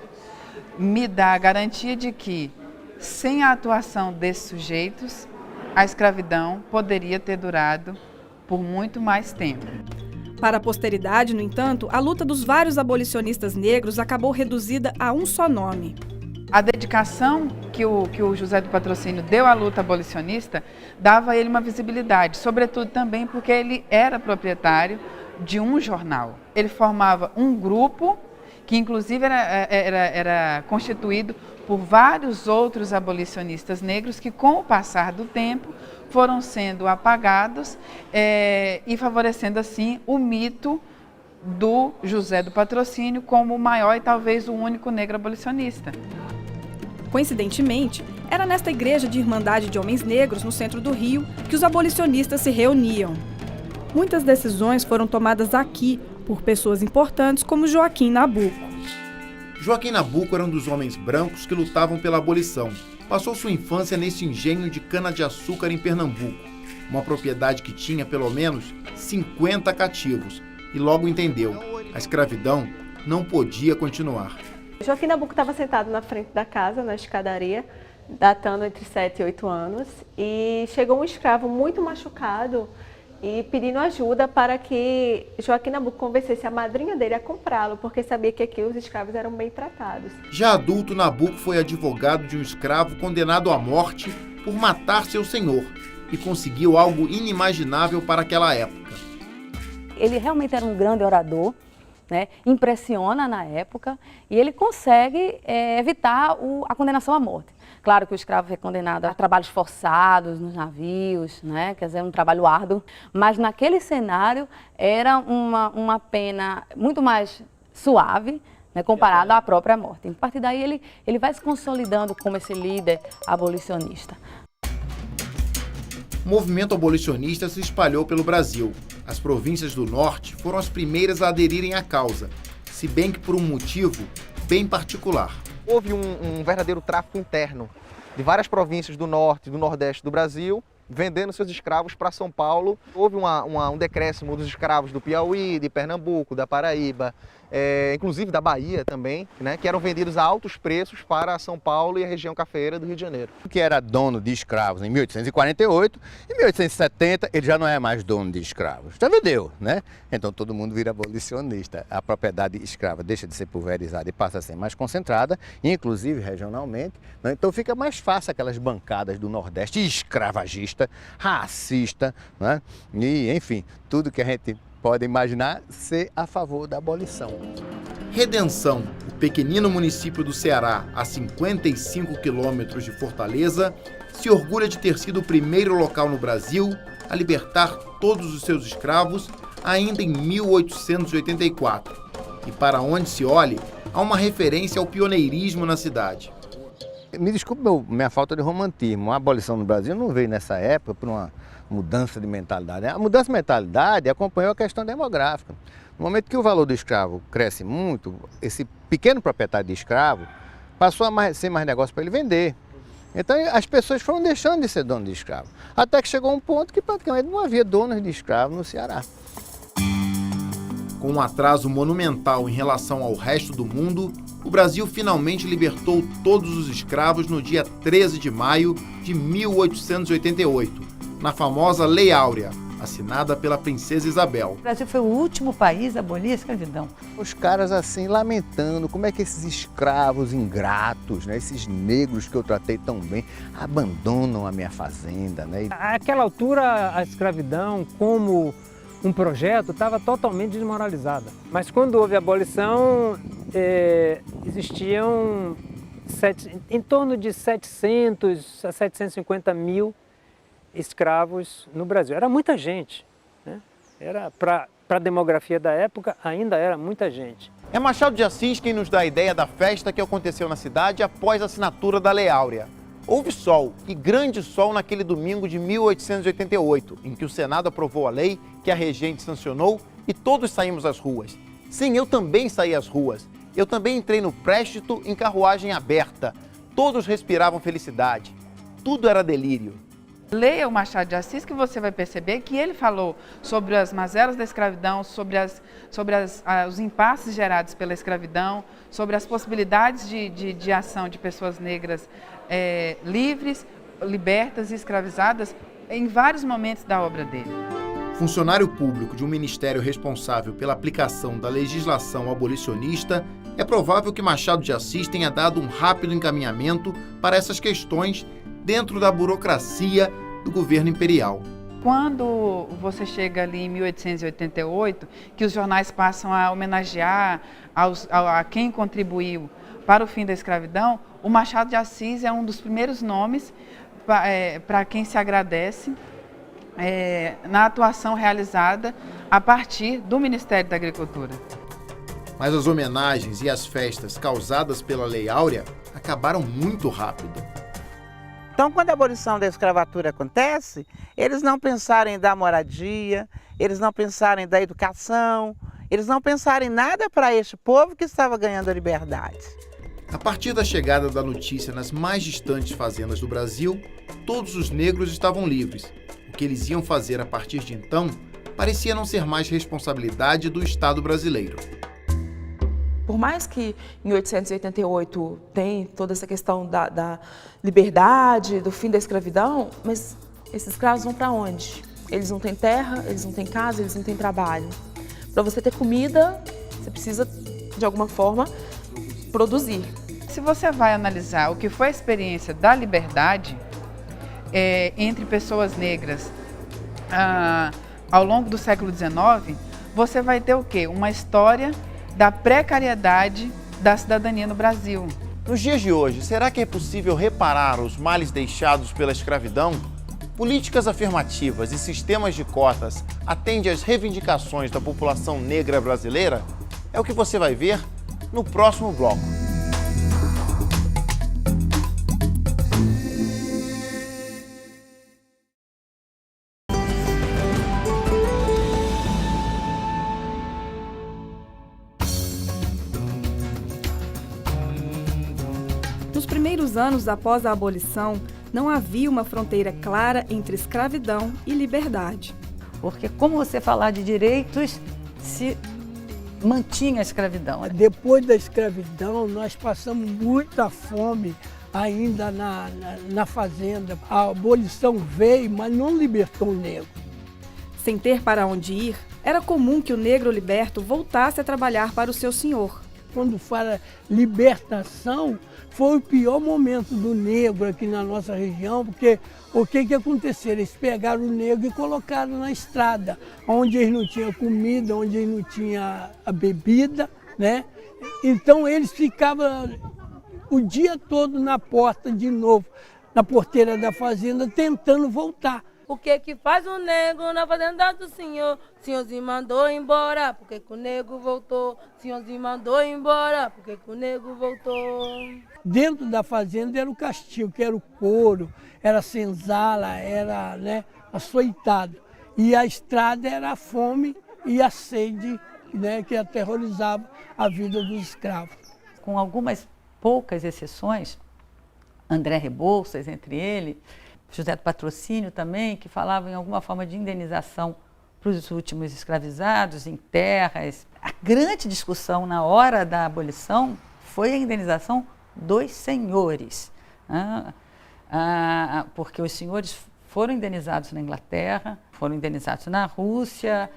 me dá a garantia de que, sem a atuação desses sujeitos, a escravidão poderia ter durado por muito mais tempo. Para a posteridade, no entanto, a luta dos vários abolicionistas negros acabou reduzida a um só nome. A dedicação que o José do Patrocínio deu à luta abolicionista dava a ele uma visibilidade, sobretudo também porque ele era proprietário de um jornal. Ele formava um grupo que inclusive era constituído por vários outros abolicionistas negros que, com o passar do tempo, foram sendo apagados e favorecendo assim o mito do José do Patrocínio como o maior e talvez o único negro abolicionista. Coincidentemente, era nesta igreja de Irmandade de Homens Negros, no centro do Rio, que os abolicionistas se reuniam. Muitas decisões foram tomadas aqui por pessoas importantes como Joaquim Nabuco. Joaquim Nabuco era um dos homens brancos que lutavam pela abolição. Passou sua infância nesse engenho de cana-de-açúcar em Pernambuco, uma propriedade que tinha pelo menos 50 cativos, e logo entendeu, a escravidão não podia continuar. Joaquim Nabuco estava sentado na frente da casa, na escadaria, datando entre 7 e 8 anos, e chegou um escravo muito machucado e pedindo ajuda para que Joaquim Nabuco convencesse a madrinha dele a comprá-lo, porque sabia que aqui os escravos eram bem tratados. Já adulto, Nabuco foi advogado de um escravo condenado à morte por matar seu senhor e conseguiu algo inimaginável para aquela época. Ele realmente era um grande orador, né? Impressiona na época e ele consegue evitar a condenação à morte. Claro que o escravo foi condenado a trabalhos forçados nos navios, né? Quer dizer, um trabalho árduo, mas naquele cenário era uma pena muito mais suave, né, comparado à própria morte. A partir daí ele vai se consolidando como esse líder abolicionista. O movimento abolicionista se espalhou pelo Brasil. As províncias do norte foram as primeiras a aderirem à causa, se bem que por um motivo bem particular. Houve um verdadeiro tráfico interno de várias províncias do norte e do nordeste do Brasil, vendendo seus escravos para São Paulo. Houve um decréscimo dos escravos do Piauí, de Pernambuco, da Paraíba, inclusive da Bahia também, né, que eram vendidos a altos preços para São Paulo e a região cafeeira do Rio de Janeiro. Que era dono de escravos em 1848, em 1870 ele já não é mais dono de escravos, já vendeu, né? Então todo mundo vira abolicionista. A propriedade escrava deixa de ser pulverizada e passa a ser mais concentrada, inclusive regionalmente, né? Então fica mais fácil aquelas bancadas do Nordeste escravagista, racista, né? E enfim, tudo que a gente pode imaginar ser a favor da abolição. Redenção, o pequenino município do Ceará, a 55 quilômetros de Fortaleza, se orgulha de ter sido o primeiro local no Brasil a libertar todos os seus escravos ainda em 1884. E para onde se olhe, há uma referência ao pioneirismo na cidade. Me desculpe minha falta de romantismo. A abolição no Brasil não veio nessa época por uma mudança de mentalidade. A mudança de mentalidade acompanhou a questão demográfica. No momento que o valor do escravo cresce muito, esse pequeno proprietário de escravo passou a ser mais negócio para ele vender. Então as pessoas foram deixando de ser dono de escravo. Até que chegou um ponto que praticamente não havia donos de escravo no Ceará. Com um atraso monumental em relação ao resto do mundo, o Brasil finalmente libertou todos os escravos no dia 13 de maio de 1888. Na famosa Lei Áurea, assinada pela princesa Isabel. O Brasil foi o último país a abolir a escravidão. Os caras assim lamentando como é que esses escravos ingratos, né, esses negros que eu tratei tão bem, abandonam a minha fazenda. Né? Àquela altura a escravidão como um projeto estava totalmente desmoralizada. Mas quando houve a abolição, existiam em torno de 700 a 750 mil escravos no Brasil. Era muita gente, né? Era para a demografia da época, ainda era muita gente. É Machado de Assis quem nos dá a ideia da festa que aconteceu na cidade após a assinatura da Lei Áurea. Houve sol, e grande sol naquele domingo de 1888, em que o Senado aprovou a lei que a regente sancionou e todos saímos às ruas. Sim, eu também saí às ruas. Eu também entrei no préstito em carruagem aberta. Todos respiravam felicidade. Tudo era delírio. Leia o Machado de Assis que você vai perceber que ele falou sobre as mazelas da escravidão, sobre os impasses gerados pela escravidão, sobre as possibilidades de ação de pessoas negras livres, libertas e escravizadas em vários momentos da obra dele. Funcionário público de um ministério responsável pela aplicação da legislação abolicionista, é provável que Machado de Assis tenha dado um rápido encaminhamento para essas questões dentro da burocracia do governo imperial. Quando você chega ali em 1888, que os jornais passam a homenagear a quem contribuiu para o fim da escravidão, o Machado de Assis é um dos primeiros nomes para quem se agradece na atuação realizada a partir do Ministério da Agricultura. Mas as homenagens e as festas causadas pela Lei Áurea acabaram muito rápido. Então, quando a abolição da escravatura acontece, eles não pensaram em dar moradia, eles não pensaram em dar educação, eles não pensaram em nada para este povo que estava ganhando a liberdade. A partir da chegada da notícia nas mais distantes fazendas do Brasil, todos os negros estavam livres. O que eles iam fazer a partir de então parecia não ser mais responsabilidade do Estado brasileiro. Por mais que em 1888 tem toda essa questão da liberdade, do fim da escravidão, mas esses escravos vão para onde? Eles não têm terra, eles não têm casa, eles não têm trabalho. Para você ter comida, você precisa, de alguma forma, produzir. Se você vai analisar o que foi a experiência da liberdade entre pessoas negras ao longo do século XIX, você vai ter o quê? Uma história da precariedade da cidadania no Brasil. Nos dias de hoje, será que é possível reparar os males deixados pela escravidão? Políticas afirmativas e sistemas de cotas atendem às reivindicações da população negra brasileira? É o que você vai ver no próximo bloco. Nos primeiros anos após a abolição, não havia uma fronteira clara entre escravidão e liberdade. Porque como você falar de direitos, se mantinha a escravidão. Depois da escravidão, nós passamos muita fome ainda na fazenda. A abolição veio, mas não libertou o negro. Sem ter para onde ir, era comum que o negro liberto voltasse a trabalhar para o seu senhor. Quando fala libertação, foi o pior momento do negro aqui na nossa região, porque o que aconteceu? Eles pegaram o negro e colocaram na estrada, onde eles não tinham comida, onde eles não tinham a bebida, né? Então eles ficavam o dia todo na porta de novo, na porteira da fazenda, tentando voltar. O que faz o negro na fazenda do senhor? Senhorzinho mandou embora, por que o negro voltou? Senhorzinho mandou embora, por que o negro voltou? Dentro da fazenda era o castigo, que era o couro, era a senzala, era açoitado. E a estrada era a fome e a sede, que aterrorizava a vida dos escravos. Com algumas poucas exceções, André Rebouças entre eles, José do Patrocínio também, que falavam em alguma forma de indenização para os últimos escravizados em terras. A grande discussão na hora da abolição foi a indenização dos senhores, porque os senhores foram indenizados na Inglaterra, foram indenizados na Rússia.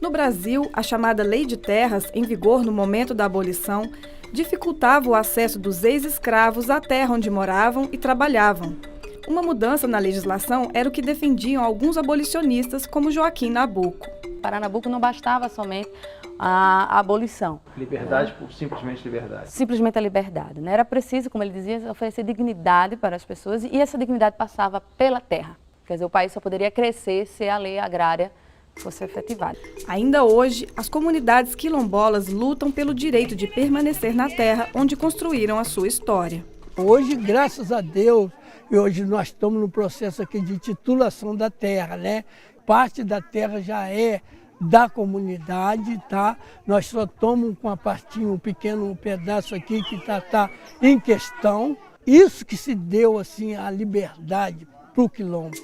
No Brasil, a chamada Lei de Terras, em vigor no momento da abolição, dificultava o acesso dos ex-escravos à terra onde moravam e trabalhavam. Uma mudança na legislação era o que defendiam alguns abolicionistas, como Joaquim Nabuco. Para Nabuco não bastava somente a abolição. Liberdade por simplesmente liberdade. Simplesmente a liberdade, né? Era preciso, como ele dizia, oferecer dignidade para as pessoas e essa dignidade passava pela terra. Quer dizer, o país só poderia crescer se a lei agrária fosse efetivada. Ainda hoje, as comunidades quilombolas lutam pelo direito de permanecer na terra onde construíram a sua história. Hoje, graças a Deus, e hoje nós estamos no processo aqui de titulação da terra, né? Parte da terra já é da comunidade, tá? Nós só tomamos com a partinha, um pequeno pedaço aqui que tá em questão. Isso que se deu assim a liberdade para o quilombo.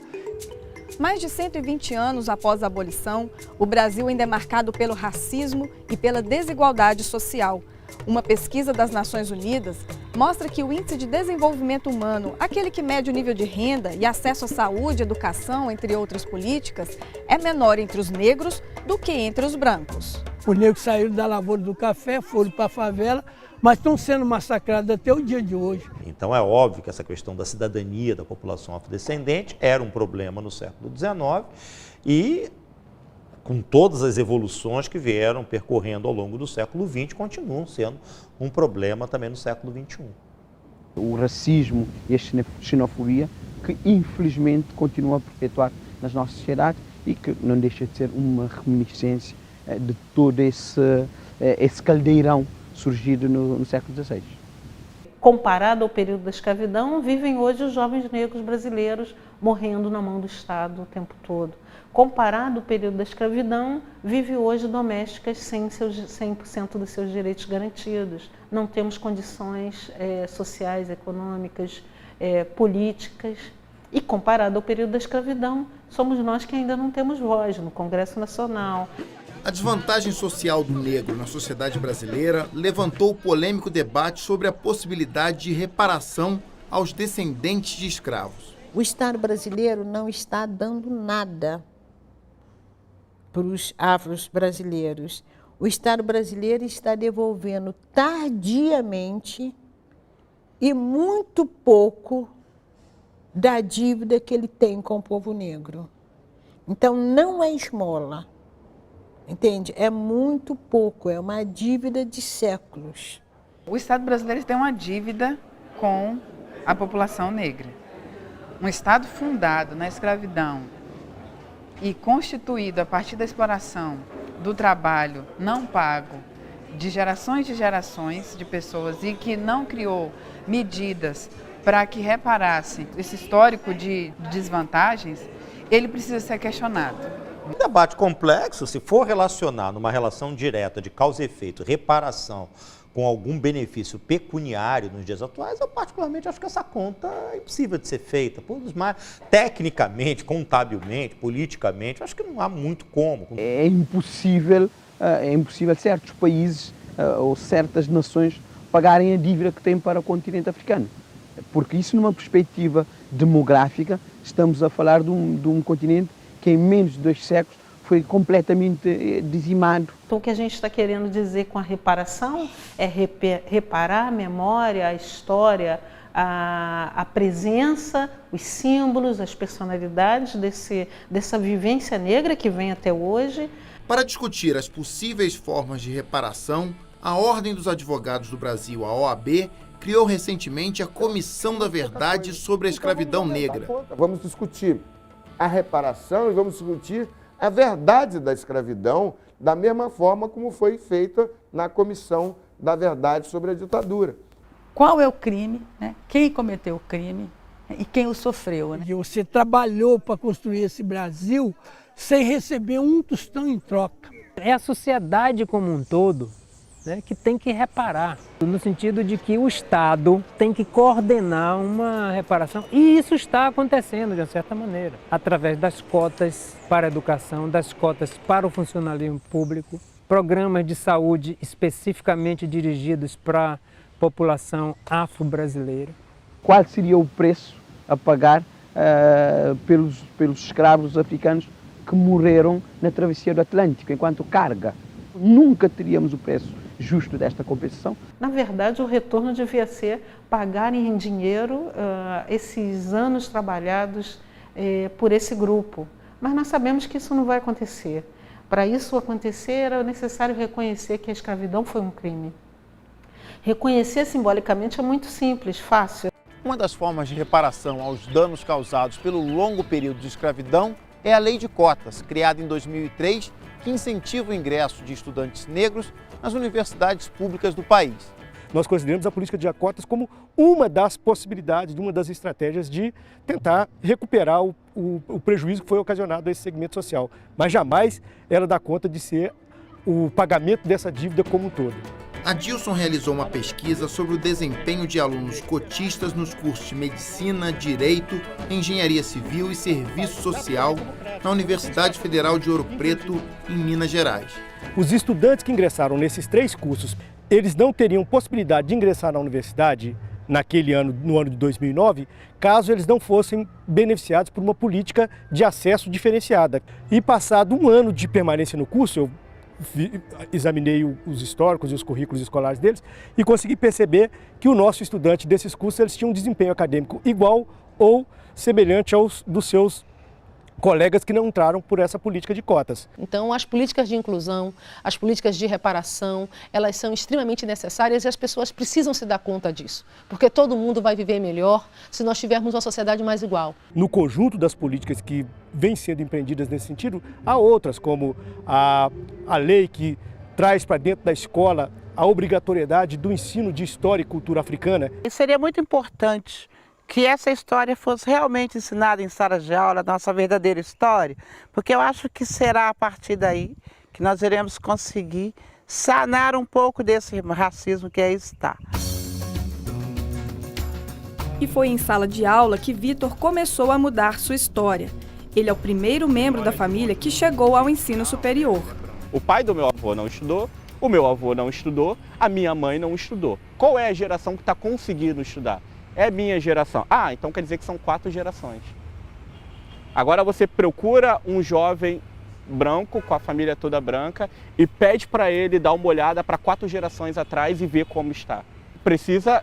Mais de 120 anos após a abolição, o Brasil ainda é marcado pelo racismo e pela desigualdade social. Uma pesquisa das Nações Unidas mostra que o Índice de Desenvolvimento Humano, aquele que mede o nível de renda e acesso à saúde, educação, entre outras políticas, é menor entre os negros do que entre os brancos. Os negros saíram da lavoura do café, foram para a favela, mas estão sendo massacrados até o dia de hoje. Então é óbvio que essa questão da cidadania da população afrodescendente era um problema no século XIX e, com todas as evoluções que vieram percorrendo ao longo do século XX, continuam sendo um problema também no século XXI. O racismo e a xenofobia que infelizmente continuam a perpetuar nas nossas sociedades e que não deixa de ser uma reminiscência de todo esse caldeirão surgido no século XVI. Comparado ao período da escravidão, vivem hoje os jovens negros brasileiros morrendo na mão do Estado o tempo todo. Comparado ao período da escravidão, vive hoje domésticas sem 100% dos seus direitos garantidos. Não temos condições sociais, econômicas, políticas. E comparado ao período da escravidão, somos nós que ainda não temos voz no Congresso Nacional. A desvantagem social do negro na sociedade brasileira levantou o polêmico debate sobre a possibilidade de reparação aos descendentes de escravos. O Estado brasileiro não está dando nada para os afro-brasileiros. O Estado brasileiro está devolvendo tardiamente e muito pouco da dívida que ele tem com o povo negro. Então, não é esmola. Entende? É muito pouco, é uma dívida de séculos. O Estado brasileiro tem uma dívida com a população negra. Um Estado fundado na escravidão e constituído a partir da exploração do trabalho não pago de gerações de pessoas e que não criou medidas para que reparasse esse histórico de desvantagens, ele precisa ser questionado. Um debate complexo, se for relacionar numa relação direta de causa e efeito, reparação com algum benefício pecuniário nos dias atuais, eu particularmente acho que essa conta é impossível de ser feita. Tecnicamente, contabilmente, politicamente, acho que não há muito como. É impossível certos países ou certas nações pagarem a dívida que têm para o continente africano. Porque isso, numa perspectiva demográfica, estamos a falar de um continente que em menos de 2 séculos foi completamente dizimado. Então, o que a gente está querendo dizer com a reparação é reparar a memória, a história, a presença, os símbolos, as personalidades dessa vivência negra que vem até hoje. Para discutir as possíveis formas de reparação, a Ordem dos Advogados do Brasil, a OAB, criou recentemente a Comissão da Verdade sobre a Escravidão Negra. Vamos discutir a reparação e vamos discutir a verdade da escravidão da mesma forma como foi feita na Comissão da Verdade sobre a Ditadura. Qual é o crime, né? Quem cometeu o crime e quem o sofreu. Né? Você trabalhou para construir esse Brasil sem receber um tostão em troca. É a sociedade como um todo, né, que tem que reparar, no sentido de que o Estado tem que coordenar uma reparação. E isso está acontecendo, de uma certa maneira, através das cotas para a educação, das cotas para o funcionalismo público, programas de saúde especificamente dirigidos para a população afro-brasileira. Qual seria o preço a pagar pelos escravos africanos que morreram na travessia do Atlântico, enquanto carga? Nunca teríamos o preço justo desta compensação. Na verdade, o retorno devia ser pagar em dinheiro esses anos trabalhados por esse grupo. Mas nós sabemos que isso não vai acontecer. Para isso acontecer, era necessário reconhecer que a escravidão foi um crime. Reconhecer simbolicamente é muito simples, fácil. Uma das formas de reparação aos danos causados pelo longo período de escravidão é a Lei de Cotas, criada em 2003, que incentiva o ingresso de estudantes negros nas universidades públicas do país. nós consideramos a política de cotas como uma das possibilidades, uma das estratégias de tentar recuperar o prejuízo que foi ocasionado a esse segmento social. Mas jamais ela dá conta de ser o pagamento dessa dívida como um todo. Adilson realizou uma pesquisa sobre o desempenho de alunos cotistas nos cursos de Medicina, Direito, Engenharia Civil e Serviço Social na Universidade Federal de Ouro Preto, em Minas Gerais. Os estudantes que ingressaram nesses 3 cursos, eles não teriam possibilidade de ingressar na universidade naquele ano, no ano de 2009, caso eles não fossem beneficiados por uma política de acesso diferenciada. E passado um ano de permanência no curso, eu examinei os históricos e os currículos escolares deles e consegui perceber que o nosso estudante desses cursos eles tinham um desempenho acadêmico igual ou semelhante aos dos seus colegas que não entraram por essa política de cotas. Então, as políticas de inclusão, as políticas de reparação, elas são extremamente necessárias e as pessoas precisam se dar conta disso, porque todo mundo vai viver melhor se nós tivermos uma sociedade mais igual. No conjunto das políticas que vêm sendo empreendidas nesse sentido, há outras, como a lei que traz para dentro da escola a obrigatoriedade do ensino de história e cultura africana. E seria muito importante que essa história fosse realmente ensinada em salas de aula, a nossa verdadeira história, porque eu acho que será a partir daí que nós iremos conseguir sanar um pouco desse racismo que aí está. E foi em sala de aula que Vitor começou a mudar sua história. Ele é o primeiro membro da família que chegou ao ensino superior. O pai do meu avô não estudou, o meu avô não estudou, a minha mãe não estudou. Qual é a geração que está conseguindo estudar? É minha geração. Ah, então quer dizer que são 4 gerações. Agora você procura um jovem branco, com a família toda branca, e pede para ele dar uma olhada para 4 gerações atrás e ver como está. Precisa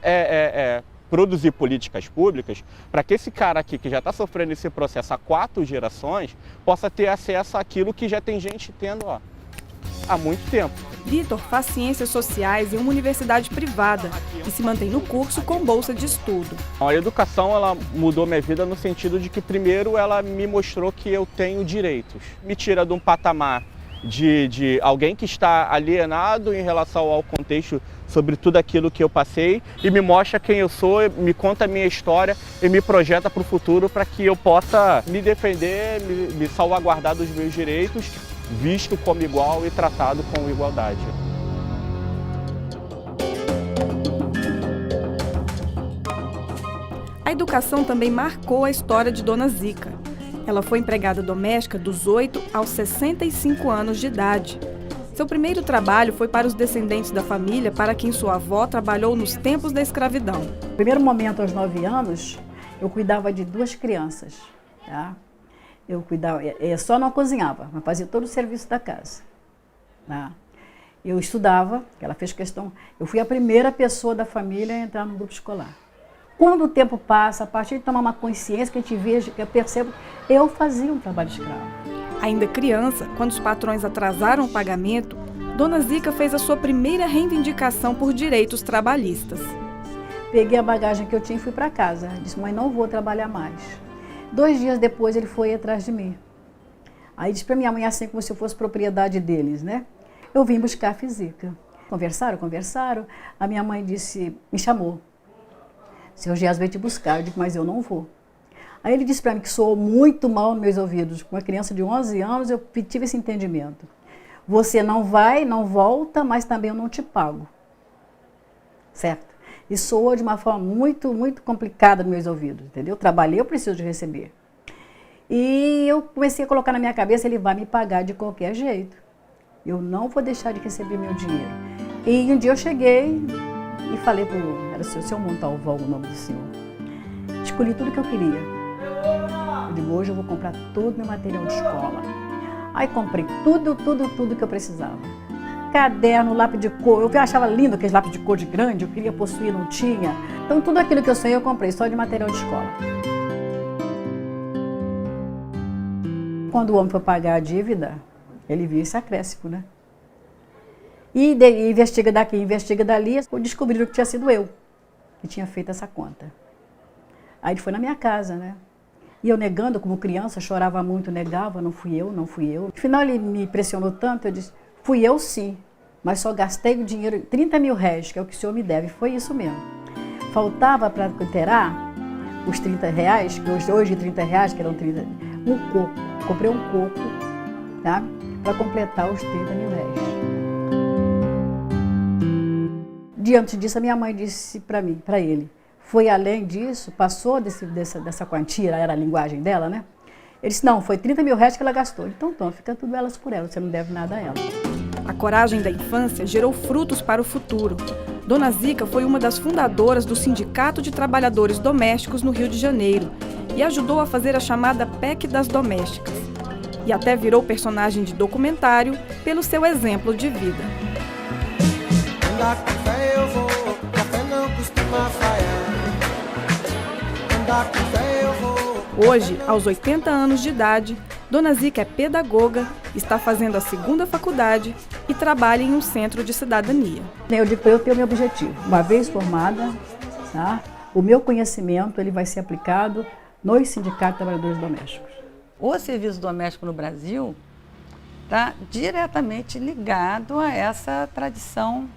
produzir políticas públicas para que esse cara aqui, que já está sofrendo esse processo há 4 gerações, possa ter acesso àquilo que já tem gente tendo há muito tempo. Vitor faz ciências sociais em uma universidade privada e se mantém no curso com bolsa de estudo. A educação ela mudou minha vida no sentido de que, primeiro, ela me mostrou que eu tenho direitos. Me tira de um patamar de alguém que está alienado em relação ao contexto sobre tudo aquilo que eu passei e me mostra quem eu sou, me conta a minha história e me projeta para o futuro para que eu possa me defender, me salvaguardar dos meus direitos, visto como igual e tratado com igualdade. A educação também marcou a história de Dona Zica. Ela foi empregada doméstica dos 8 aos 65 anos de idade. Seu primeiro trabalho foi para os descendentes da família, para quem sua avó trabalhou nos tempos da escravidão. No primeiro momento, aos 9 anos, eu cuidava de 2 crianças, tá? Eu cuidava, só não cozinhava, mas fazia todo o serviço da casa. Tá? Eu estudava, ela fez questão, eu fui a primeira pessoa da família a entrar no grupo escolar. Quando o tempo passa, a partir de tomar uma consciência que a gente veja, que eu percebo, eu fazia um trabalho escravo. Ainda criança, quando os patrões atrasaram o pagamento, Dona Zica fez a sua primeira reivindicação por direitos trabalhistas. Peguei a bagagem que eu tinha e fui para casa. Disse, mãe, não vou trabalhar mais. 2 dias depois ele foi atrás de mim. Aí disse para minha mãe assim como se eu fosse propriedade deles, né? Eu vim buscar a Zica. Conversaram. A minha mãe disse, me chamou. Seu Gias veio te buscar. Eu disse, mas eu não vou. Aí ele disse para mim que soou muito mal nos meus ouvidos. Com uma criança de 11 anos eu tive esse entendimento. Você não vai, não volta, mas também eu não te pago. Certo? E soou de uma forma muito, muito complicada nos meus ouvidos, entendeu? Eu trabalhei, eu preciso de receber. E eu comecei a colocar na minha cabeça, ele vai me pagar de qualquer jeito. Eu não vou deixar de receber meu dinheiro. E um dia eu cheguei e falei para o seu Montalvão, o nome do senhor. Escolhi tudo que eu queria. Eu digo, hoje eu vou comprar todo o meu material de escola. Aí comprei tudo que eu precisava. Caderno, lápis de cor, eu achava lindo aqueles lápis de cor de grande, eu queria possuir, não tinha. Então tudo aquilo que eu sonhei eu comprei, só de material de escola. Quando o homem foi pagar a dívida, ele viu esse acréscimo, né? E investiga daqui, investiga dali, descobriram que tinha sido eu que tinha feito essa conta. Aí ele foi na minha casa, né? E eu negando, como criança, chorava muito, negava, não fui eu. No final ele me pressionou tanto, eu disse, fui eu sim, mas só gastei o dinheiro, 30 mil réis, que é o que o senhor me deve, foi isso mesmo. Faltava para inteirar os 30 reais, que hoje 30 reais, que eram 30, um coco. Comprei um coco, tá? Para completar os 30 mil réis. Diante disso, a minha mãe disse para ele, foi além disso, passou dessa quantia, era a linguagem dela, né? Ele disse, não, foi 30 mil réis que ela gastou. Então, fica tudo elas por ela, você não deve nada a ela. A coragem da infância gerou frutos para o futuro. Dona Zica foi uma das fundadoras do Sindicato de Trabalhadores Domésticos no Rio de Janeiro e ajudou a fazer a chamada PEC das Domésticas. E até virou personagem de documentário pelo seu exemplo de vida. Andar com fé eu vou, café não costuma falhar. Andar com fé eu vou. Hoje, aos 80 anos de idade, Dona Zica é pedagoga, está fazendo a segunda faculdade e trabalha em um centro de cidadania. Eu digo para eu ter o meu objetivo. Uma vez formada, tá? O meu conhecimento ele vai ser aplicado nos sindicatos de trabalhadores domésticos. O serviço doméstico no Brasil está diretamente ligado a essa tradição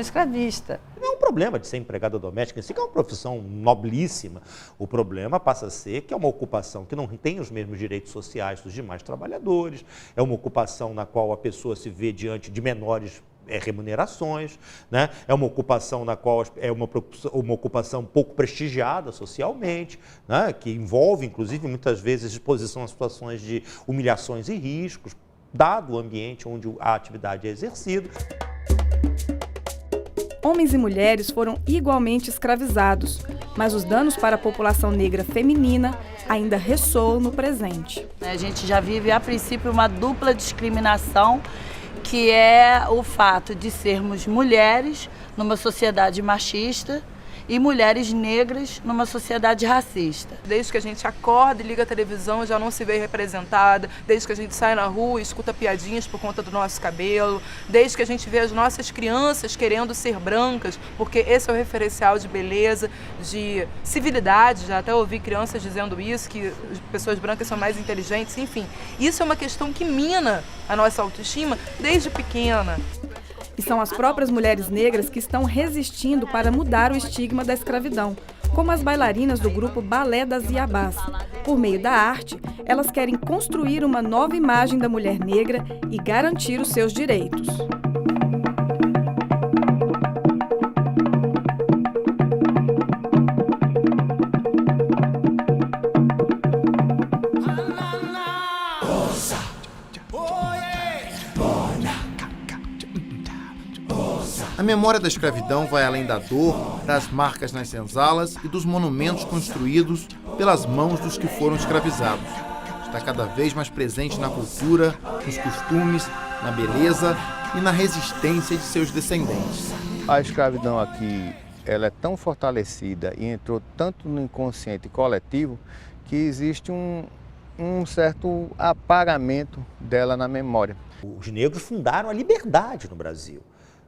escravista. Não é um problema de ser empregada doméstica, isso é uma profissão nobilíssima. O problema passa a ser que é uma ocupação que não tem os mesmos direitos sociais dos demais trabalhadores, é uma ocupação na qual a pessoa se vê diante de menores remunerações, né? É uma ocupação na qual é uma ocupação pouco prestigiada socialmente, né? Que envolve, inclusive, muitas vezes, exposição a situações de humilhações e riscos, dado o ambiente onde a atividade é exercida. Homens e mulheres foram igualmente escravizados, mas os danos para a população negra feminina ainda ressoam no presente. A gente já vive, a princípio, uma dupla discriminação, que é o fato de sermos mulheres numa sociedade machista e mulheres negras numa sociedade racista. Desde que a gente acorda e liga a televisão, já não se vê representada. Desde que a gente sai na rua e escuta piadinhas por conta do nosso cabelo. Desde que a gente vê as nossas crianças querendo ser brancas, porque esse é o referencial de beleza, de civilidade. Já até ouvi crianças dizendo isso, que pessoas brancas são mais inteligentes, enfim. Isso é uma questão que mina a nossa autoestima desde pequena. E são as próprias mulheres negras que estão resistindo para mudar o estigma da escravidão, como as bailarinas do grupo Balé das Iabás. Por meio da arte, elas querem construir uma nova imagem da mulher negra e garantir os seus direitos. A memória da escravidão vai além da dor, das marcas nas senzalas e dos monumentos construídos pelas mãos dos que foram escravizados. Está cada vez mais presente na cultura, nos costumes, na beleza e na resistência de seus descendentes. A escravidão aqui, ela é tão fortalecida e entrou tanto no inconsciente coletivo que existe um certo apagamento dela na memória. Os negros fundaram a liberdade no Brasil.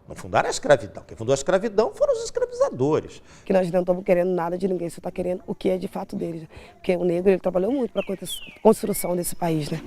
Não fundaram a escravidão. Quem fundou a escravidão foram os escravizadores. Que nós não estamos querendo nada de ninguém, só está querendo o que é de fato deles. Né? Porque o negro ele trabalhou muito para a construção desse país, né?